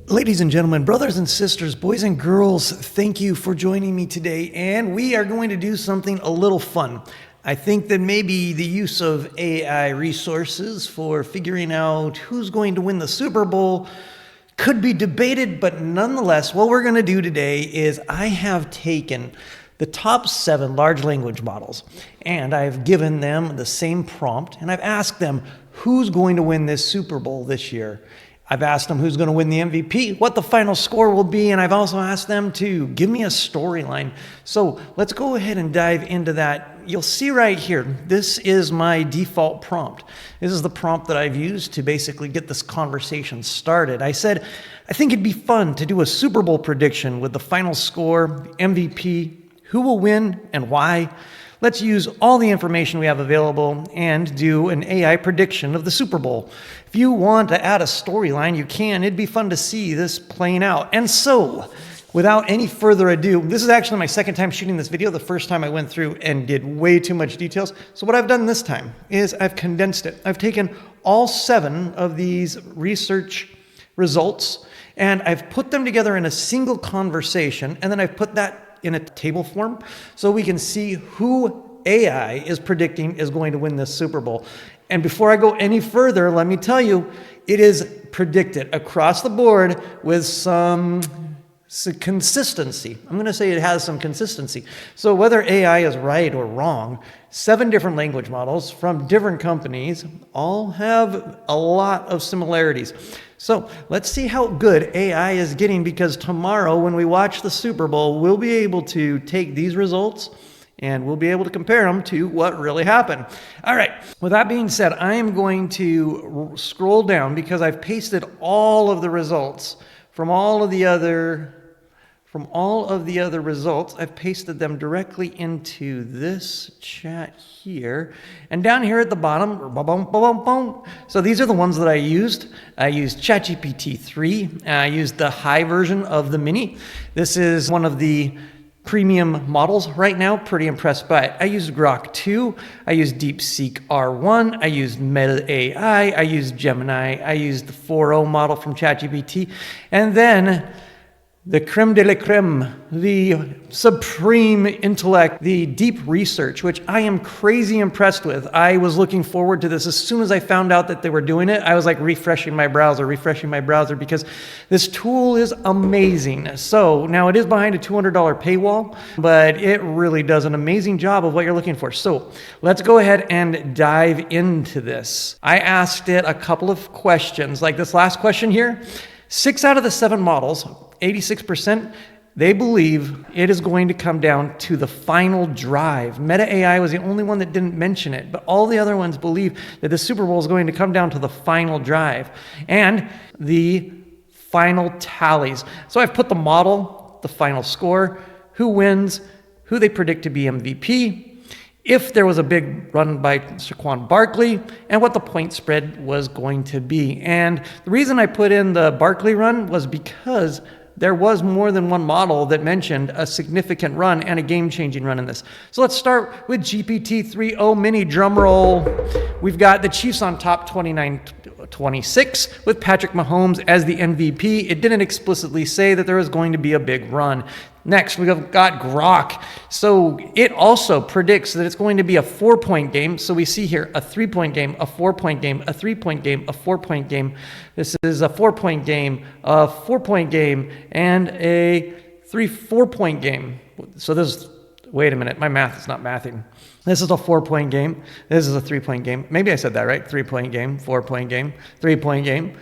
Ladies and gentlemen, brothers and sisters, boys and girls, thank you for joining me today. And we are going to do something a little fun. I think that maybe the use of AI resources for figuring out who's going to win the Super Bowl could be debated, but nonetheless, what we're going to do today is I have taken the top 7 large language models and I've given them the same prompt and I've asked them who's going to win this Super Bowl this year. I've asked them who's going to win the MVP, what the final score will be, and I've also asked them to give me a storyline. So let's go ahead and dive into that. You'll see right here, this is my default prompt. This is the prompt that I've used to basically get this conversation started. I said, I think it'd be fun to do a Super Bowl prediction with the final score, MVP, who will win and why. Let's use all the information we have available and do an AI prediction of the Super Bowl. If you want to add a storyline, you can. It'd be fun to see this playing out. And so, without any further ado, this is actually my second time shooting this video. The first time I went through and did way too much details. So what I've done this time is I've condensed it. I've taken all 7 of these research results and I've put them together in a single conversation, and then I've put that in a table form so we can see who AI is predicting is going to win this Super Bowl. And before I go any further, let me tell you, it is predicted across the board with some consistency. I'm going to say it has some consistency. So whether AI is right or wrong, 7 different language models from different companies all have a lot of similarities. So let's see how good AI is getting, because tomorrow when we watch the Super Bowl, we'll be able to take these results and we'll be able to compare them to what really happened. All right, with that being said, I am going to scroll down because I've pasted all of the results from all of the other results. I've pasted them directly into this chat here. And down here at the bottom, so these are the ones that I used. I used ChatGPT 3. I used the high version of the mini. This is one of the premium models right now. Pretty impressed by it. I used Grok 2. I used DeepSeek R1. I used Meta AI. I used Gemini. I used the 4.0 model from ChatGPT. And then the creme de la creme, the supreme intellect, the deep research, which I am crazy impressed with. I was looking forward to this. As soon as I found out that they were doing it, I was like refreshing my browser, because this tool is amazing. So now it is behind a $200 paywall, but it really does an amazing job of what you're looking for. So let's go ahead and dive into this. I asked it a couple of questions, like this last question here. 6 out of the 7 models, 86%, they believe it is going to come down to the final drive. Meta AI was the only one that didn't mention it, but all the other ones believe that the Super Bowl is going to come down to the final drive and the final tallies. So I've put the model, the final score, who wins, who they predict to be MVP, if there was a big run by Saquon Barkley, and what the point spread was going to be. And the reason I put in the Barkley run was because there was more than one model that mentioned a significant run and a game-changing run in this. So let's start with GPT 3.0 mini. Drum roll. We've got the Chiefs on top 29-26 with Patrick Mahomes as the MVP. It didn't explicitly say that there was going to be a big run. Next, we've got Grok. So it also predicts that it's going to be a 4-point game. So we see here a 3-point game, a 4-point game, a 3-point game, a 4-point game. This is a 4-point game, a 4-point game, and a 4-point game. So this, wait a minute, my math is not mathing. This is a 4-point game. This is a 3-point game. Maybe I said that right. 3-point game, 4-point game, 3-point game,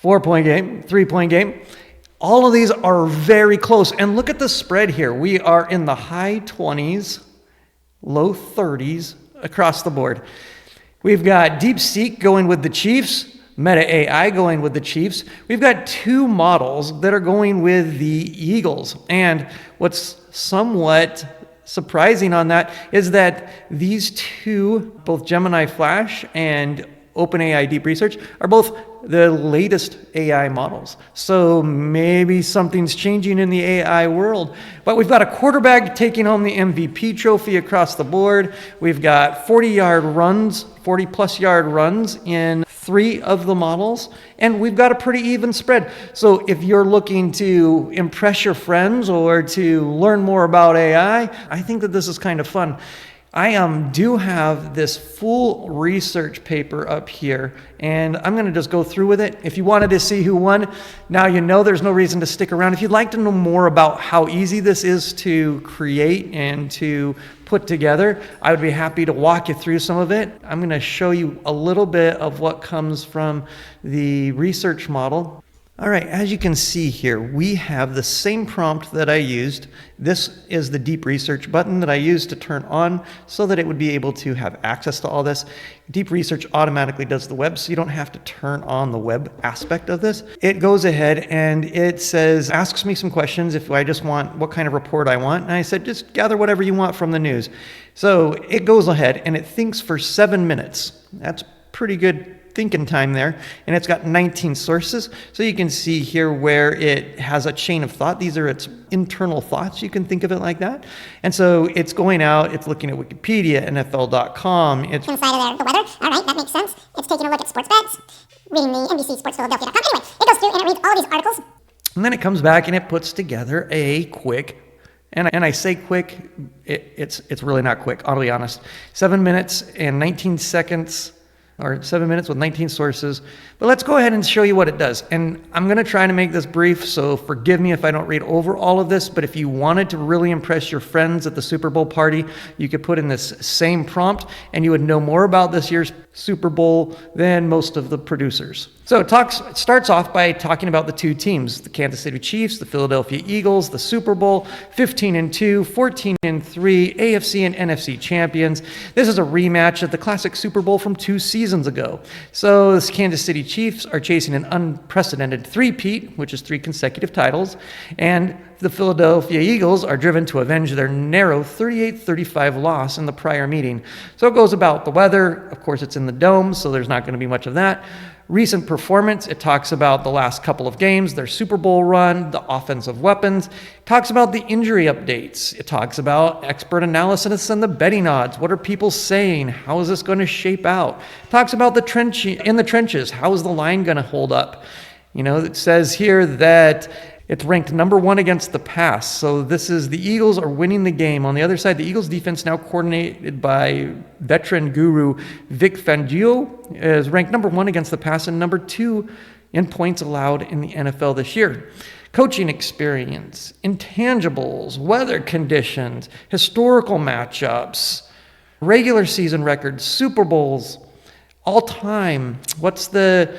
4-point game, 3-point game. All of these are very close. And look at the spread here. We are in the high 20s, low 30s across the board. We've got DeepSeek going with the Chiefs, Meta AI going with the Chiefs. We've got 2 models that are going with the Eagles. And what's somewhat surprising on that is that these 2, both Gemini Flash and OpenAI Deep Research are both the latest AI models. So maybe something's changing in the AI world. But we've got a quarterback taking home the MVP trophy across the board. We've got 40-yard runs, 40-plus yard runs in 3 of the models, and we've got a pretty even spread. So if you're looking to impress your friends or to learn more about AI, I think that this is kind of fun. I do have this full research paper up here, and I'm going to just go through with it. If you wanted to see who won, now you know there's no reason to stick around. If you'd like to know more about how easy this is to create and to put together, I would be happy to walk you through some of it. I'm going to show you a little bit of what comes from the research model. All right, as you can see here, we have the same prompt that I used. This is the Deep Research button that I used to turn on so that it would be able to have access to all this. Deep Research automatically does the web, so you don't have to turn on the web aspect of this. It goes ahead and it says, asks me some questions if I just want what kind of report I want. And I said, just gather whatever you want from the news. So it goes ahead and it thinks for 7 minutes. That's pretty good thinking time there, and it's got 19 sources. So you can see here where it has a chain of thought. These are its internal thoughts. You can think of it like that. And so it's going out, it's looking at Wikipedia, NFL.com. It's inside of there, the weather. All right, that makes sense. It's taking a look at sports bets, reading the NBC Sports Philadelphia.com. Anyway, it goes through and it reads all these articles. And then it comes back and it puts together a quick, and I say quick, it's really not quick, I'll be honest. 7 minutes and 19 seconds, or 7 minutes with 19 sources. But let's go ahead and show you what it does. And I'm going to try to make this brief, so forgive me if I don't read over all of this, but if you wanted to really impress your friends at the Super Bowl party, you could put in this same prompt and you would know more about this year's Super Bowl than most of the producers. So it starts off by talking about the 2 teams, the Kansas City Chiefs, the Philadelphia Eagles, the Super Bowl, 15-2, 14-3, AFC and NFC champions. This is a rematch of the classic Super Bowl from 2 seasons ago. So the Kansas City Chiefs are chasing an unprecedented three-peat, which is 3 consecutive titles, and the Philadelphia Eagles are driven to avenge their narrow 38-35 loss in the prior meeting. So it goes about the weather. Of course, it's in the dome, so there's not going to be much of that. Recent performance, it talks about the last couple of games, their Super Bowl run, the offensive weapons. It talks about the injury updates. It talks about expert analysis and the betting odds. What are people saying? How is this going to shape out? It talks about the trenches. How is the line going to hold up? You know, it says here that it's ranked number 1 against the pass. So this is the Eagles are winning the game. On the other side, the Eagles defense, now coordinated by veteran guru Vic Fangio, is ranked number 1 against the pass and number 2 in points allowed in the NFL this year. Coaching experience, intangibles, weather conditions, historical matchups, regular season records, Super Bowls, all time. What's the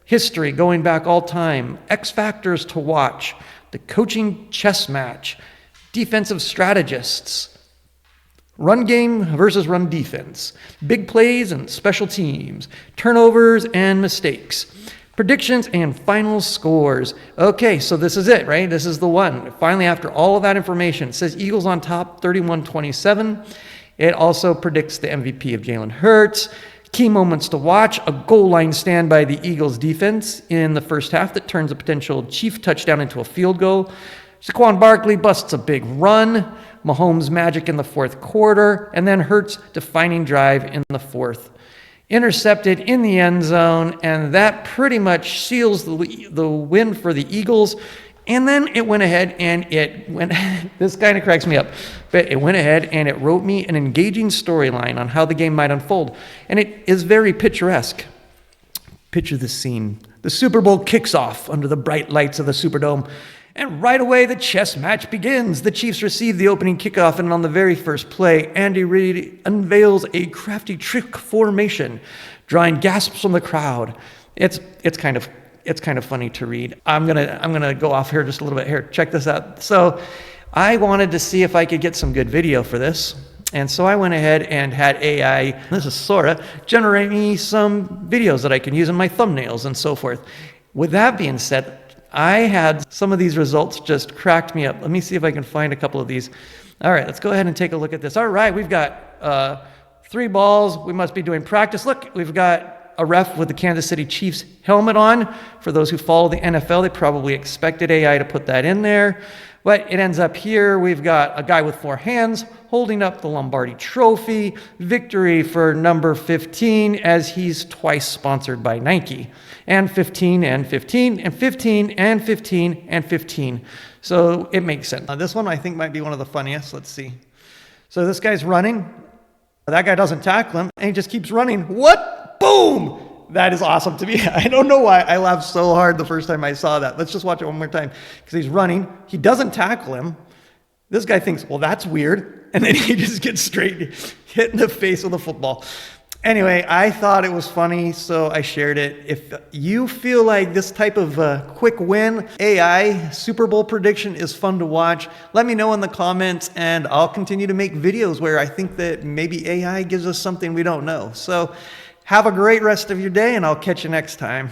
history going back all time, X factors to watch, the coaching chess match, defensive strategists, run game versus run defense, big plays and special teams, turnovers and mistakes, predictions and final scores. Okay, so this is it, right? This is the one. Finally, after all of that information, it says Eagles on top, 31-27. It also predicts the MVP of Jalen Hurts. Key moments to watch, a goal line stand by the Eagles defense in the first half that turns a potential Chief touchdown into a field goal. Saquon Barkley busts a big run, Mahomes magic in the 4th quarter, and then Hurts defining drive in the 4th. Intercepted in the end zone, and that pretty much seals the win for the Eagles. And then it went ahead and this kind of cracks me up, but it went ahead and it wrote me an engaging storyline on how the game might unfold. And it is very picturesque. Picture this scene. The Super Bowl kicks off under the bright lights of the Superdome. And right away, the chess match begins. The Chiefs receive the opening kickoff, and on the very first play, Andy Reid unveils a crafty trick formation, drawing gasps from the crowd. It's kind of funny to read. I'm gonna go off here just a little bit. Here, check this out. So I wanted to see if I could get some good video for this. And so I went ahead and had AI, this is Sora, generate me some videos that I can use in my thumbnails and so forth. With that being said, I had some of these results just cracked me up. Let me see if I can find a couple of these. All right, let's go ahead and take a look at this. All right, we've got 3 balls. We must be doing practice. Look, we've got a ref with the Kansas City Chiefs helmet on. For those who follow the NFL, they probably expected AI to put that in there. But it ends up here. We've got a guy with 4 hands holding up the Lombardi Trophy. Victory for number 15, as he's twice sponsored by Nike. And 15 and 15 and 15 and 15 and 15. So it makes sense. This one I think might be one of the funniest. Let's see. So this guy's running. That guy doesn't tackle him, and he just keeps running. What? Boom! That is awesome to me. I don't know why I laughed so hard the first time I saw that. Let's just watch it one more time. Because he's running. He doesn't tackle him. This guy thinks, well, that's weird. And then he just gets straight hit in the face with a football. Anyway, I thought it was funny, so I shared it. If you feel like this type of quick win, AI, Super Bowl prediction is fun to watch, let me know in the comments, and I'll continue to make videos where I think that maybe AI gives us something we don't know. So have a great rest of your day, and I'll catch you next time.